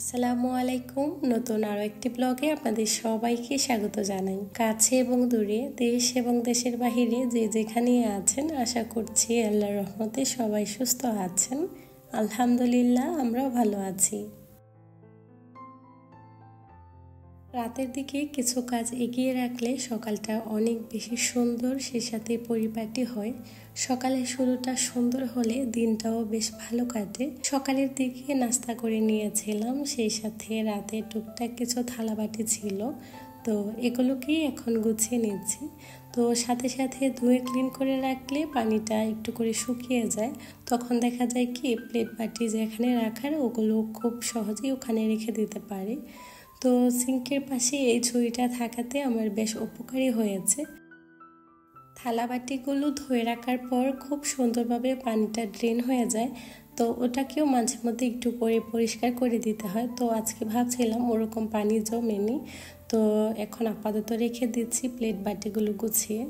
আসসালামু আলাইকুম। নতুন আরও একটি ব্লগে আপনাদের সবাইকে স্বাগত জানাই। কাছে এবং দূরে, দেশ এবং দেশের বাহিরে যে যেখানে আছেন, আশা করছি আল্লাহর রহমতে সবাই সুস্থ আছেন। আলহামদুলিল্লাহ, আমরাও ভালো আছি। রাতের দিকে কিছু কাজ এগিয়ে রাখলে সকালটা অনেক বেশি সুন্দর, সেই সাথে পরিপাটি হয়। সকালের শুরুটা সুন্দর হলে দিনটাও বেশ ভালো কাটে। সকালের দিকে নাস্তা করে নিয়েছিলাম, সেই সাথে রাতে টুকটাক কিছু থালাবাটি ছিল, তো এগুলোকেই এখন গুছিয়ে নিচ্ছি। তো সাথে সাথে ধুয়ে ক্লিন করে রাখলে পানিটা একটু করে শুকিয়ে যায়, তখন দেখা যায় কি প্লেট বাটি যেখানে রাখার ওগুলো খুব সহজেই ওখানে রেখে দিতে পারি। তো সিঙ্কের পাশে এই ঝুড়িটা থাকাতে আমার বেশ উপকারী হয়েছে। থালাবাটিগুলো ধুয়ে রাখার পর খুব সুন্দরভাবে পানিটা ড্রেন হয়ে যায়, তো ওটাকেও মাঝে মধ্যে একটু করে পরিষ্কার করে দিতে হয়। তো আজকে ভাবছিলাম ওরকম পানি জমেনি, তো এখন আপাতত রেখে দিচ্ছি প্লেট বাটিগুলো গুছিয়ে।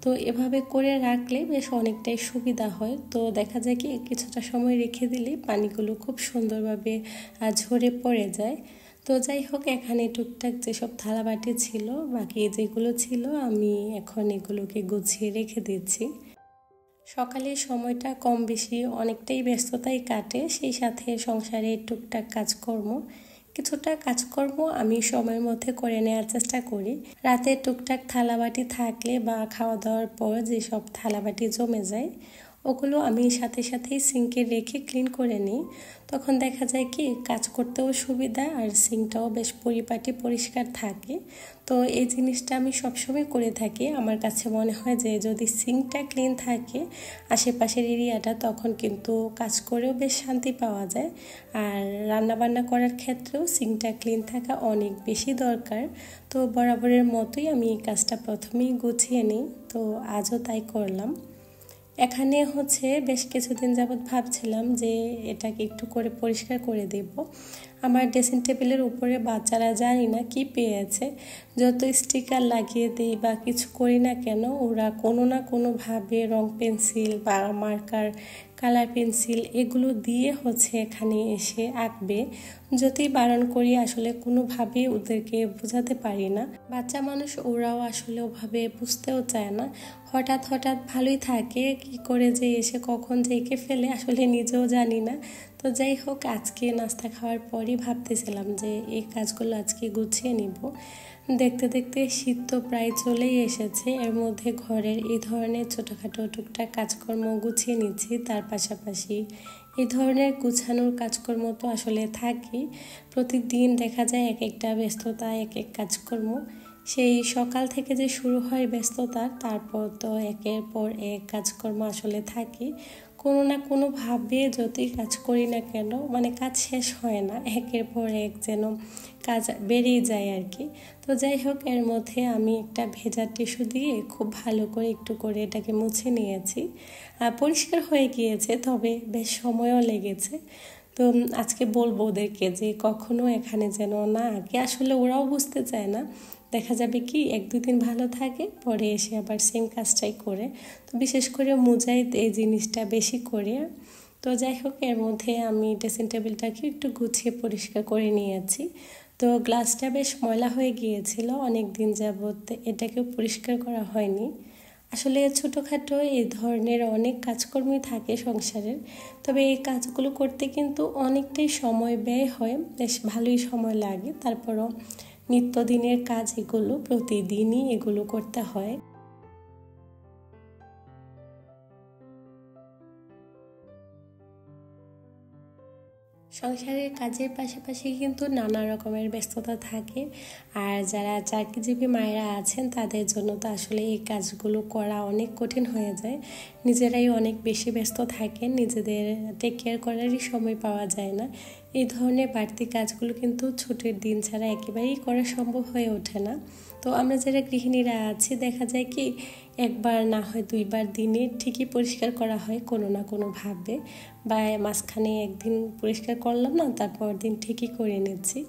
তো এভাবে করে রাখলে বেশ অনেকটাই সুবিধা হয়। তো দেখা যায় কি কিছুটা সময় রেখে দিলে পানিগুলো খুব সুন্দরভাবে ঝরে পড়ে যায়। তো যাই হোক, এখানে টুকটাক যেসব থালাবাটি ছিল, বাকি যেগুলো ছিল আমি এখন এগুলোকে গুছিয়ে রেখে দিচ্ছি। সকালের সময়টা কম বেশি অনেকটাই ব্যস্ততাই কাটে, সেই সাথে সংসারে টুকটাক কাজকর্ম, কিছুটা কাজকর্ম আমি সময়ের মধ্যে করে নেওয়ার চেষ্টা করি। রাতে টুকটাক থালাবাটি থাকলে বা খাওয়া দাওয়ার পর যেসব থালাবাটি জমে যায় ওগুলো আমি সাথে সাথেই সিঙ্কে রেখে ক্লিন করে নিই। তখন দেখা যায় কি কাজ করতেও সুবিধা আর সিঙ্কটাও বেশ পরিপাটি পরিষ্কার থাকে। তো এই জিনিসটা আমি সবসময় করে থাকি। আমার কাছে মনে হয় যে যদি সিঙ্কটা ক্লিন থাকে আশেপাশের এরিয়াটা, তখন কিন্তু কাজ করেও বেশ শান্তি পাওয়া যায়। আর রান্নাবান্না করার ক্ষেত্রেও সিঙ্কটা ক্লিন থাকা অনেক বেশি দরকার। তো বরাবরের মতোই আমি এই কাজটা প্রথমেই গুছিয়ে নিই, তো আজও তাই করলাম। এখানে বেশ কিছুদিন যাবৎ ভাবছিলাম যে এটাকে একটু করে পরিষ্কার করে দেব। আমার ড্রেসিং টেবিলের উপরে বাচ্চারা জানি না কি পেয়েছে, যত স্টিকার লাগিয়ে দিই বা কিছু করি না কেন ওরা কোনো না কোনোভাবে রং পেন্সিল বা মার্কার, কালার পেন্সিল এগুলো দিয়ে এখানে এসে আঁকবে। যদি বারণ করি আসলে কোনোভাবেই ওদেরকে বোঝাতে পারি না। বাচ্চা মানুষ, ওরাও আসলে ওভাবে বুঝতেও চায় না। হঠাৎ হঠাৎ ভালোই থাকে, কি করে যে এসে কখন যে এঁকে ফেলে আসলে নিজেও জানি না। তো যাই হোক, আজকে নাস্তা খাওয়ার পরই ভাবতেছিলাম যে এই কাজগুলো আজকে গুছিয়ে নিব। দেখতে দেখতে শীত তো প্রায় চলেই এসেছে, এর মধ্যে ঘরের এই ধরনের ছোটোখাটো টুকটাক কাজকর্ম গুছিয়ে নিচ্ছি। তার পাশাপাশি এই ধরনের গুছানোর কাজকর্ম তো আসলে থাকেই। প্রতিদিন দেখা যায় এক একটা ব্যস্ততা, এক এক কাজকর্ম। সেই সকাল থেকে যে শুরু হয় ব্যস্ততা, তারপর তো একের পর এক কাজকর্ম আসলে থাকে। কোনো না কোনোভাবে যতই কাজ করি না কেন কাজ শেষ হয় না, একের পর এক যেন কাজ বেরিয়ে যায় আর কি। তো যাই হোক, এর মধ্যে আমি একটা ভেজা টিস্যু দিয়ে খুব ভালো করে একটু করে এটাকে মুছে নিয়েছি। পরিষ্কার হয়ে গিয়েছে, তবে বেশ সময়ও লেগেছে। তো আজকে বলবো ওদেরকে যে কখনো এখানে যেন না আঁকে। আসলে ওরাও বুঝতে চায় না, দেখা যাবে কি এক দুদিন ভালো থাকে, পরে এসে আবার সেম কাজটাই করে। তো বিশেষ করে মুজাহিদ এই জিনিসটা বেশি করে। তো যাই হোক, এর মধ্যে আমি ড্রেসিং টেবিলটাকে একটু গুছিয়ে পরিষ্কার করে নিয়েছি। তো গ্লাসটা বেশ ময়লা হয়ে গিয়েছিল, অনেক দিন যাবৎ এটাকেও পরিষ্কার করা হয়নি। আসলে ছোটোখাটো এই ধরনের অনেক কাজকর্মই থাকে সংসারের, তবে এই কাজগুলো করতে কিন্তু অনেকটাই সময় ব্যয় হয়, বেশ ভালোই সময় লাগে। তারপরও নিত্যদিনের কাজ এগুলো, প্রতিদিনই এগুলো করতে হয়। সংসারের কাজের পাশাপাশি কিন্তু নানা রকমের ব্যস্ততা থাকে। আর যারা চাকরিজীবী মায়েরা আছেন তাদের জন্য তো আসলে এই কাজগুলো করা অনেক কঠিন হয়ে যায়। নিজেরাই অনেক বেশি ব্যস্ত থাকেন, নিজেদের টেক কেয়ার করারই সময় পাওয়া যায় না। এই ধরনের বাড়তি কাজগুলো কিন্তু ছুটির দিন ছাড়া একেবারেই করা সম্ভব হয়ে ওঠে না। তো আমরা যারা গৃহিণীরা আছি, দেখা যায় কি একবার না হয় দুইবার দিনে ঠিকই পরিষ্কার করা হয় কোনো না কোনোভাবে, বা মাঝখানে একদিন পরিষ্কার করলাম না, তারপর দিন ঠিকই করে নিচ্ছি।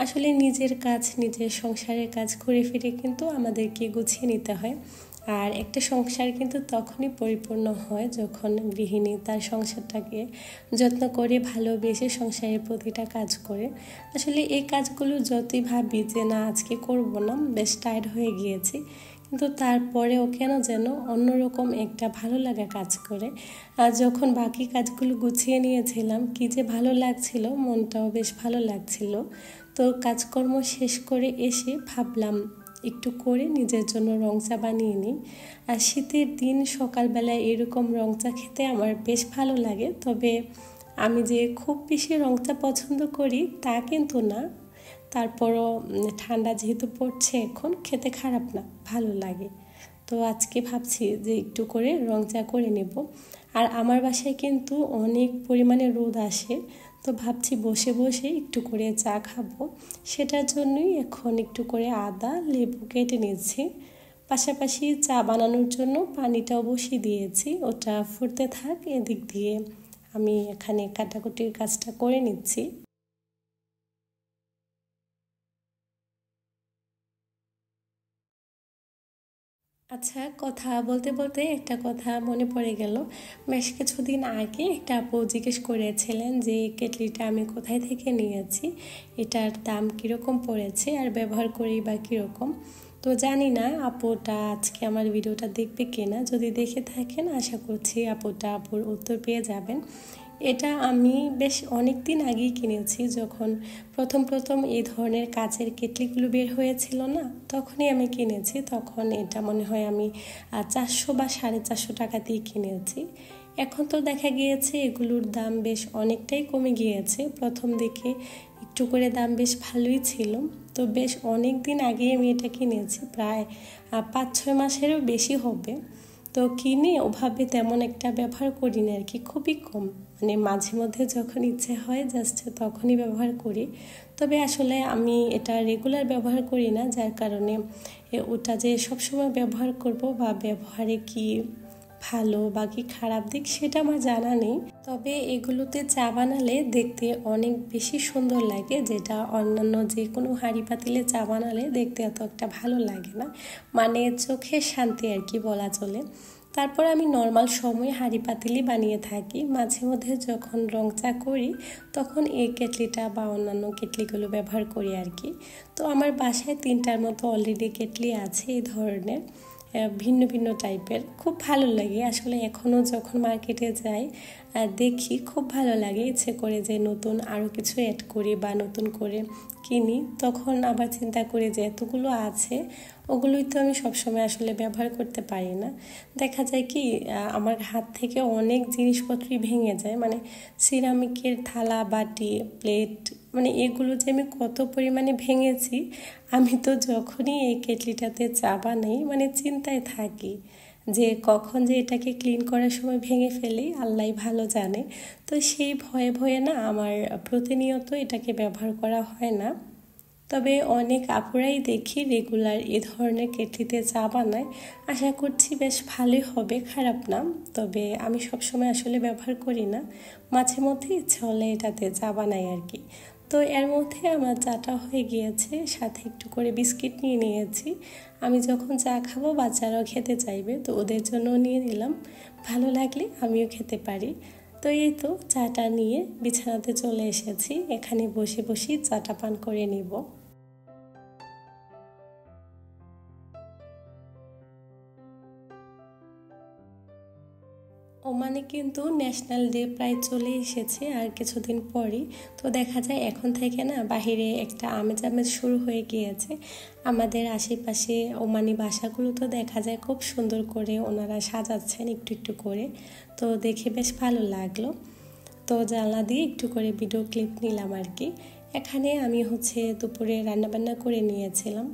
আসলে নিজের কাজ, নিজের সংসারের কাজ ঘুরে ফিরে কিন্তু আমাদেরকে গুছিয়ে নিতে হয়। আর একটা সংসার কিন্তু তখনই পরিপূর্ণ হয় যখন গৃহিণী তার সংসারটাকে যত্ন করে ভালোবেসে সংসারের প্রতিটা কাজ করে। আসলে এই কাজগুলো যতই ভাবি যে না আজকে করব না, বেশ টায়ার্ড হয়ে গিয়েছি, কিন্তু তারপরেও কেন যেন অন্যরকম একটা ভালো লাগা কাজ করে। আর যখন বাকি কাজগুলো গুছিয়ে নিয়েছিলাম কি যে ভালো লাগছিল, মনটাও বেশ ভালো লাগছিল। তো কাজকর্ম শেষ করে এসে ভাবলাম একটু করে নিজের জন্য রং চা বানিয়ে নিই। আর শীতের দিন সকালবেলায় এরকম রং চা খেতে আমার বেশ ভালো লাগে। তবে আমি যে খুব বেশি রং চা পছন্দ করি তা কিন্তু না, তারপরও ঠান্ডা যেহেতু পড়ছে এখন, খেতে খারাপ না, ভালো লাগে। তো আজকে ভাবছি যে একটু করে রং চা করে নেব। আর আমার বাসায় কিন্তু অনেক পরিমাণে রোদ আসে, তো ভাবছি বসে বসে একটু করে চা খাবো। সেটার জন্যই এখন একটু করে আদা লেবু কেটে নিচ্ছি। পাশাপাশি চা বানানোর জন্য পানিটাও বসিয়ে দিয়েছি, ওটা ফুটতে থাক, এদিক দিয়ে আমি এখানে কাটাকুটির কাজটা করে নিচ্ছি। আচ্ছা, কথা বলতে বলতে একটা কথা মনে পড়ে গেল। বেশ কিছুদিন আগে একটা আপু জিজ্ঞেস করেছিলেন যে কেটলিটা আমি কোথায় থেকে নিয়েছি, এটার দাম কীরকম পড়েছে আর ব্যবহার করি বা কীরকম। তো জানি না আপুটা আজকে আমার ভিডিওটা দেখবে কিনা, যদি দেখে থাকেন আশা করছি আপুর উত্তর পেয়ে যাবেন। এটা আমি বেশ অনেক দিন আগেই কিনেছি, যখন প্রথম এই ধরনের কাচের কেটলিগুলো বের হয়েছিল না, তখনই আমি কিনেছি। তখন এটা মনে হয় আমি 400 বা 450 টাকা দিয়ে কিনেছি। এখন তো দেখা গিয়েছে এগুলোর দাম বেশ অনেকটাই কমে গিয়েছে। প্রথম দিকে একটু করে দাম বেশ ভালোই ছিল। তো বেশ অনেক দিন আগেই আমি এটা কিনেছি, প্রায় 5-6 মাসেরও বেশি হবে। তো কিনে ওভাবে তেমন একটা ব্যবহার করি না আর কি, খুবই কম, মানে মাঝে মধ্যে যখন ইচ্ছে হয় জাস্ট তখনই ব্যবহার করি। তবে আসলে আমি এটা রেগুলার ব্যবহার করি না, যার কারণে ওটা যে সবসময় ব্যবহার করব বা ব্যবহারে কি ভালো বা কি খারাপ দিক সেটা আমার জানা নেই। তবে এগুলোতে চা বানালে দেখতে অনেক বেশি সুন্দর লাগে, যেটা অন্যান্য যে কোনো হাঁড়ি পাতিলে চা বানালে দেখতে এত একটা ভালো লাগে না, মানে চোখের শান্তি আর কি বলা চলে। তারপর আমি নর্মাল সময় হাঁড়ি পাতিলই বানিয়ে থাকি। মাঝে মধ্যে যখন রং চা করি তখন এই কেটলিটা বা অন্যান্য কেটলিগুলো ব্যবহার করি আর কি। তো আমার বাসায় 3টার মতো অলরেডি কেটলি আছে এই ধরনের, ভিন্ন ভিন্ন টাইপের। খুব ভালো লাগে আসলে, এখনও যখন মার্কেটে যাই দেখি খুব ভালো লাগে, ইচ্ছে করে যে নতুন আরও কিছু অ্যাড করি বা নতুন করে কিনি। তখন আবার চিন্তা করি যে এতগুলো আছে, ওগুলোই তো আমি সবসময় আসলে ব্যবহার করতে পারি না। দেখা যায় কি আমার হাত থেকে অনেক জিনিসপত্রই ভেঙে যায়, মানে সিরামিকের থালা বাটি প্লেট, মানে এগুলো যে আমি কত পরিমাণে ভেঙেছি, আমি তো যখনই এই কেটলিটাতে চা বানাই মানে চিন্তায় থাকি যে কখন যে এটাকে ক্লিন করার সময় ভেঙে ফেলি, আল্লাহই ভালো জানে। তো সেই ভয়ে ভয়ে না আমার প্রতিনিয়ত এটাকে ব্যবহার করা হয় না। তবে অনেক আপুরাই দেখি রেগুলার এ ধরনের কেটলিতে চা বানায়, আশা করছি বেশ ভালোই হবে, খারাপ না। তবে আমি সবসময় আসলে ব্যবহার করি না, মাঝে মধ্যে ইচ্ছা হলে এটাতে চা বানাই আর কি। তো এর মধ্যে আমার চাটা হয়ে গিয়েছে, সাথে একটু করে বিস্কিট নিয়ে নিয়েছি। আমি যখন চা খাবো বাচ্চারাও খেতে চাইবে, তো ওদের জন্য নিয়ে নিলাম, ভালো লাগলে আমিও খেতে পারি। তো এই তো চাটা নিয়ে বিছানাতে চলে এসেছি, এখানে বসে বসে চাটা পান করে নিব। ওমানে কিন্তু ন্যাশনাল ডে প্রায় চলে এসেছে আর কিছুদিন পরই। তো দেখা যায় এখন থেকে না বাহিরে একটা আমেজ আমেজ শুরু হয়ে গিয়েছে। আমাদের আশেপাশে ওমানি বাসাগুলো তো দেখা যায় খুব সুন্দর করে ওনারা সাজাচ্ছেন একটু একটু করে, তো দেখে বেশ ভালো লাগলো। তো জানলা দিয়ে একটু করে ভিডিও ক্লিপ নিলাম আর কি। এখানে আমি দুপুরে রান্নাবান্না করে নিয়েছিলাম।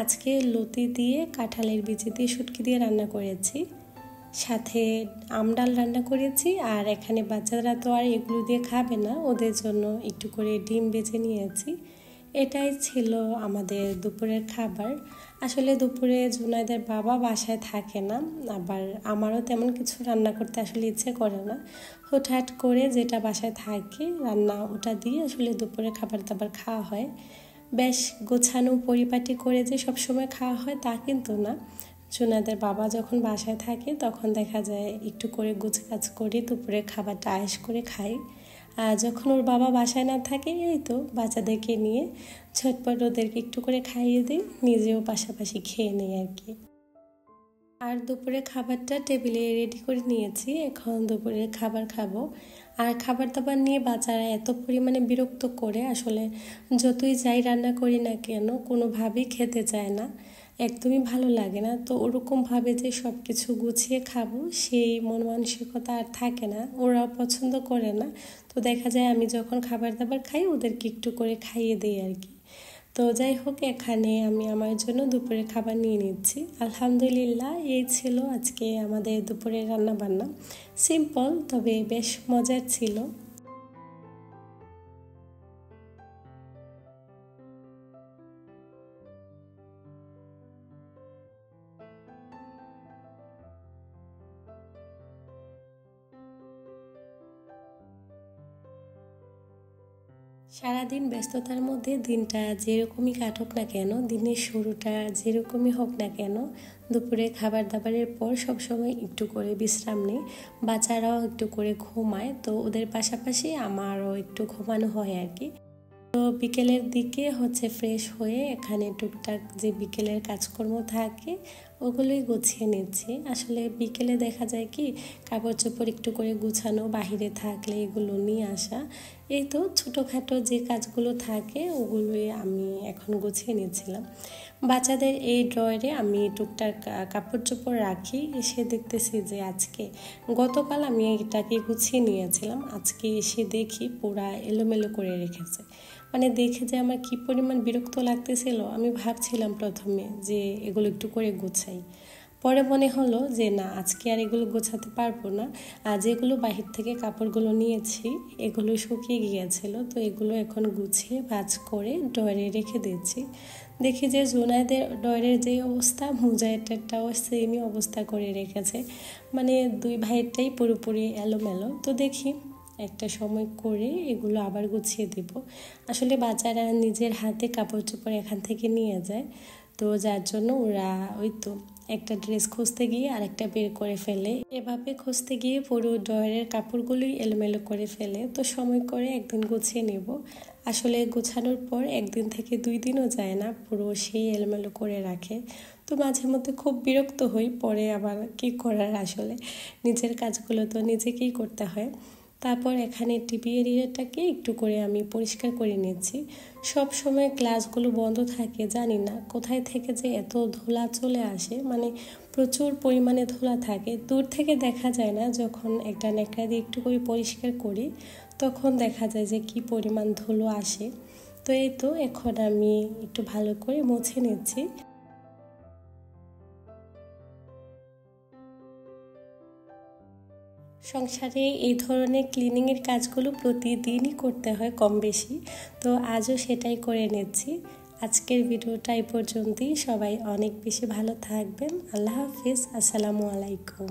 আজকে লতি দিয়ে কাঁঠালের বিচি দিয়ে শুটকি দিয়ে রান্না করেছি, সাথে আমডাল রান্না করেছি। আর এখানে বাচ্চারা তো আর এগুলো দিয়ে খাবে না, ওদের জন্য একটু করে ডিম বেজে নিয়েছি। এটাই ছিল আমাদের দুপুরের খাবার। আসলে দুপুরে জুনাইদের বাবা বাসায় থাকে না, আবার আমারও তেমন কিছু রান্না করতে আসলে ইচ্ছে করে না। হুটহাট করে যেটা বাসায় থাকে রান্না ওটা দিয়ে আসলে দুপুরে খাবার দাবার খাওয়া হয়। বেশ গোছানো পরিপাটি করে যে সবসময় খাওয়া হয় তা কিন্তু না, জুনায়েদের বাবা যখন বাসায় থাকে তখন দেখা যায় একটু করে গুছকাজ করি, দুপুরে খাবারটা আয়েশ করে খাই। আর যখন ওর বাবা বাসায় না থাকে এই তো বাচ্চাদেরকে নিয়ে ঝটপট ওদেরকে একটু করে খাইয়ে দিই, নিজেও পাশাপাশি খেয়ে নিই আর কি। আর দুপুরে খাবারটা টেবিলে রেডি করে নিয়েছি, এখন দুপুরের খাবার খাবো। আর খাবার দাবার নিয়ে বাচ্চারা এত পরিমাণে বিরক্ত করে, আসলে যতই যাই রান্না করি না কেন কোনোভাবেই খেতে চায় না, একদমই ভালো লাগে না। তো ওরকমভাবে যে সব কিছু গুছিয়ে খাবো সেই মন মানসিকতা আর থাকে না, ওরা পছন্দ করে না। তো দেখা যায় আমি যখন খাবার দাবার খাই ওদেরকে একটু করে খাইয়ে দিই আর কি। তো যাই হোক, এখানে আমি আমার জন্য দুপুরে খাবার নিয়ে নিচ্ছি। আলহামদুলিল্লাহ, এই ছিল আজকে আমাদের দুপুরের রান্না বান্না। সিম্পল তবে বেশ মজার ছিল। সারাদিন ব্যস্ততার মধ্যে দিনটা যেরকমই কাটুক না কেন, দিনের শুরুটা যেরকমই হোক না কেন, দুপুরে খাবার দাবারের পর সবসময় একটু করে বিশ্রাম নিই। বাচ্চারাও একটু করে ঘুমায়, তো ওদের পাশাপাশি আমারও একটু ঘুমানো হয় আর কি। তো বিকেলের দিকে ফ্রেশ হয়ে এখানে টুকটাক যে বিকেলের কাজকর্ম থাকে ওগুলোই গুছিয়ে নিচ্ছি। আসলে বিকেলে দেখা যায় কি কাপড় চোপড় একটু করে গুছানো, বাহিরে থাকলে এগুলো নিয়ে আসা, এই তো ছোটোখাটো যে কাজগুলো থাকে ওগুলোই আমি এখন গুছিয়ে নিচ্ছিলাম। বাচ্চাদের এই ড্রয়ারে আমি টুকটাক কাপড় চোপড় রাখি, এসে দেখতেছি যে গতকাল আমি এটাকে গুছিয়ে নিয়েছিলাম, আজকে এসে দেখি পুরা এলোমেলো করে রেখেছে। মানে দেখে যে আমার কি পরিমাণ বিরক্ত লাগতেছিল। আমি ভাবছিলাম প্রথমে যে এগুলো একটু করে গুছাই, পরে মনে হলো যে না, আজকে আর এগুলো গোছাতে পারবো না। আর যেগুলো বাহির থেকে কাপড়গুলো নিয়েছি এগুলো শুকিয়ে গিয়েছিল, তো এগুলো এখন গুছিয়ে ভাঁজ করে ড্রয়ারে রেখে দিচ্ছি। দেখি যে জুনায়েদের ড্রয়ারের যে অবস্থা, মুজাহিদেরটাও সেমই অবস্থা করে রেখেছে, মানে দুই ভাইয়েরটাই পুরোপুরি এলোমেলো। তো দেখি একটা সময় করে এগুলো আবার গুছিয়ে দেব। আসলে বাচ্চারা নিজের হাতে কাপড় চোপড় এখান থেকে নিয়ে যায়, তো যার জন্য ওরা ওই তো একটা ড্রেস খুঁজতে গিয়ে আরেকটা বের করে ফেলে, এভাবে খুঁজতে গিয়ে পুরো ড্রয়ারের কাপড়গুলোই এলোমেলো করে ফেলে। তো সময় করে একদিন গুছিয়ে নেব। আসলে গোছানোর পর 1 দিন থেকে 2 দিনও যায় না, পুরো সেই এলোমেলো করে রাখে। তো মাঝে মধ্যে খুব বিরক্ত হই, পরে আবার কি করার, আসলে নিজের কাজগুলো তো নিজেকেই করতে হয়। তারপর এখানে টিভি এরিয়াটাকে একটু করে আমি পরিষ্কার করে নিচ্ছি। সব সময় গ্লাসগুলো বন্ধ থাকে, জানি না কোথায় থেকে যে এত ধুলা চলে আসে, মানে প্রচুর পরিমাণে ধুলা থাকে, দূর থেকে দেখা যায় না। যখন একটা ন্যাকড়া দিয়ে একটু করে পরিষ্কার করি তখন দেখা যায় যে কি পরিমাণ ধুলো আসে। তো এই তো এখন আমি একটু ভালো করে মুছে নিচ্ছি। সংসারে এই ধরনের ক্লিনিংয়ের কাজগুলো প্রতিদিনই করতে হয় কম বেশি, তো আজও সেটাই করে নিচ্ছি। আজকের ভিডিওটা এই পর্যন্তই। সবাই অনেক বেশি ভালো থাকবেন। আল্লাহ হাফিজ, আসসালামু আলাইকুম।